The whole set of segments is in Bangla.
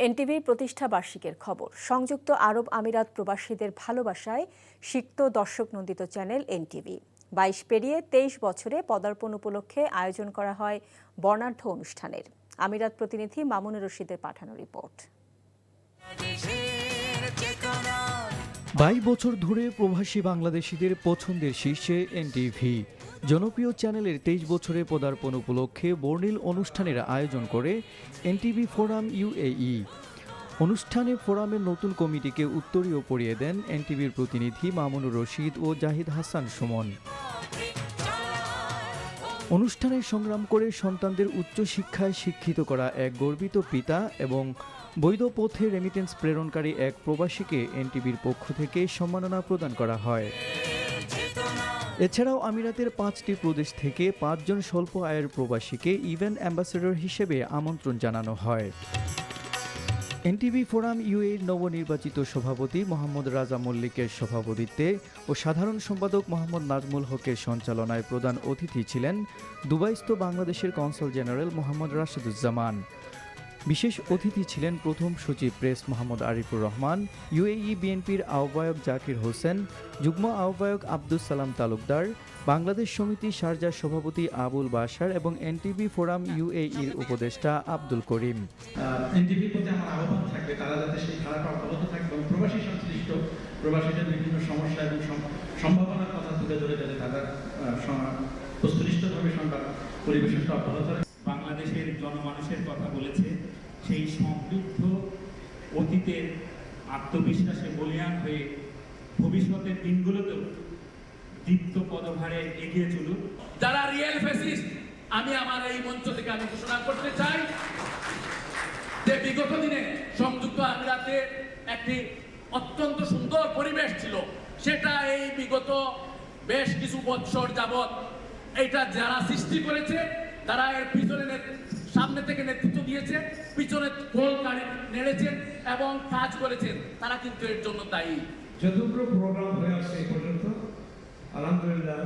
এনটিভির প্রতিষ্ঠা বার্ষিকীর খবর। সংযুক্ত আরব আমিরাত প্রবাসীদের ভালোবাসায় সিক্ত দর্শক নন্দিত চ্যানেল এনটিভি 22 পেরিয়ে 23 বছরে পদার্পণ উপলক্ষে আয়োজন করা হয় বর্ণাঢ্য অনুষ্ঠানের। আমিরাত প্রতিনিধি মামুনুর রশিদের পাঠানো রিপোর্ট। 22 বছর ধরে প্রবাসী বাংলাদেশিদের পছন্দের শীর্ষে এনটিভি। জনপ্রিয় চ্যানেলের 23 বছরে পদার্পণ উপলক্ষে বর্ণিল অনুষ্ঠানের আয়োজন করে এনটিভি ফোরাম ইউএই। অনুষ্ঠানে ফোরামের নতুন কমিটিকে উত্তরীয় পরিয়ে দেন এনটিভির প্রতিনিধি মামুনুর রশিদ ও জাহিদ হাসান সুমন। অনুষ্ঠানে সংগ্রাম করে সন্তানদের উচ্চশিক্ষায় শিক্ষিত করা এক গর্বিত পিতা এবং বৈধ পথে রেমিটেন্স প্রেরণকারী এক প্রবাসীকে এনটিভির পক্ষ থেকে সম্মাননা প্রদান করা হয়। এছাড়াও আমিরাতের 5টি প্রদেশ থেকে 5 জন স্বল্প আয়ের প্রবাসীকে ইভেন্ট অ্যাম্বাসেডর হিসেবে আমন্ত্রণ জানানো হয়। এনটিভি ফোরাম ইউএইর নবনির্বাচিত সভাপতি মোহাম্মদ রাজা মল্লিকের সভাপতিত্বে ও সাধারণ সম্পাদক মোহাম্মদ নাজমুল হকের সঞ্চালনায় প্রধান অতিথি ছিলেন দুবাইস্থ বাংলাদেশের কনসাল জেনারেল মোহাম্মদ রাশেদুজ্জামান। বিশেষ অতিথি ছিলেন প্রথম সচিব প্রেস মোহাম্মদ আরিফুর রহমান, ইউএই বিএনপির আহ্বায়ক জাকির হোসেন, যুগ্ম আহ্বায়ক আব্দুস সালাম তালুকদার, বাংলাদেশ সমিতি শারজার সভাপতি আবুল বাশার এবং এনটিভি ফোরাম ইউএইর উপদেষ্টা আব্দুল করিম। এনটিভির প্রতি আমার আহ্বান থাকবে তারা যাতে সেই ধারাটা অব্যাহত থাকে এবং প্রবাসী সংশ্লিষ্ট প্রবাসীদের বিভিন্ন সমস্যা এবং সম্ভাবনার কথা তুলে ধরে যাতে তাদের বস্তুনিষ্ঠভাবে সংবাদ পরিবেশনটা অব্যাহত থাকে। বাংলাদেশের জনমানুষের কথা বলেছে, সেই সমৃদ্ধ অতীতের আত্মবিশ্বাসে বলিয়ান হয়ে ভবিষ্যতের দিনগুলোতেও দীপ্ত পদভারে এগিয়ে চলুক। যারা রিয়েল ফেসিস্ট, আমি আমার এই মঞ্চ থেকে আমি ঘোষণা করতে চাই যে বিগত দিনে সংযুক্ত আমিরাতে একটি অত্যন্ত সুন্দর পরিবেশ ছিল, সেটা এই বিগত বেশ কিছু বৎসর যাবৎ এটা যারা সৃষ্টি করেছে তারা এর পিছনে সামনে থেকে নেতৃত্ব দিয়েছে, পিছনে গোল নেড়েছেন এবং কাজ করেছেন, তারা কিন্তু এর জন্য দায়ী। যতগুলো প্রোগ্রাম হয়ে আসছে এই পর্যন্ত আলহামদুলিল্লাহ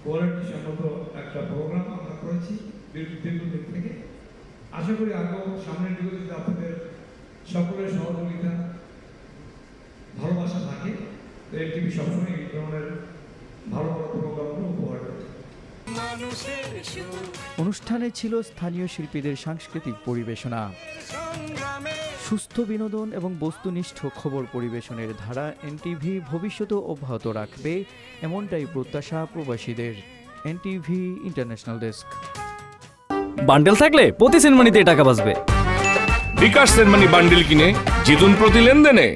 কোয়ালিটি সম্মত একটা প্রোগ্রাম আমরা করেছি দীর্ঘদিন থেকে। আশা করি আরও সামনের দিকে যদি আপনাদের সকলের সহযোগিতা ভালোবাসা থাকে তো এনটিভি সবসময় এই ধরনের ভালো ভালো প্রোগ্রামগুলো উপহার দেবে। অনুষ্ঠানে ছিল স্থানীয় শিল্পীদের সাংস্কৃতিক পরিবেশনা, সুস্থ বিনোদন এবং বস্তুনিষ্ঠ খবর পরিবেশনের ধারা এনটিভি ভবিষ্যতেও অব্যাহত রাখবে, এমনটাই প্রত্যাশা প্রবাসীদের। NTV international desk. বান্ডেল থাকলে প্রতি সেনমানিতে টাকা বাঁচবে। বিকাশ সেনমানি বান্ডেল কিনে জিতুন প্রতি লেনদেনে।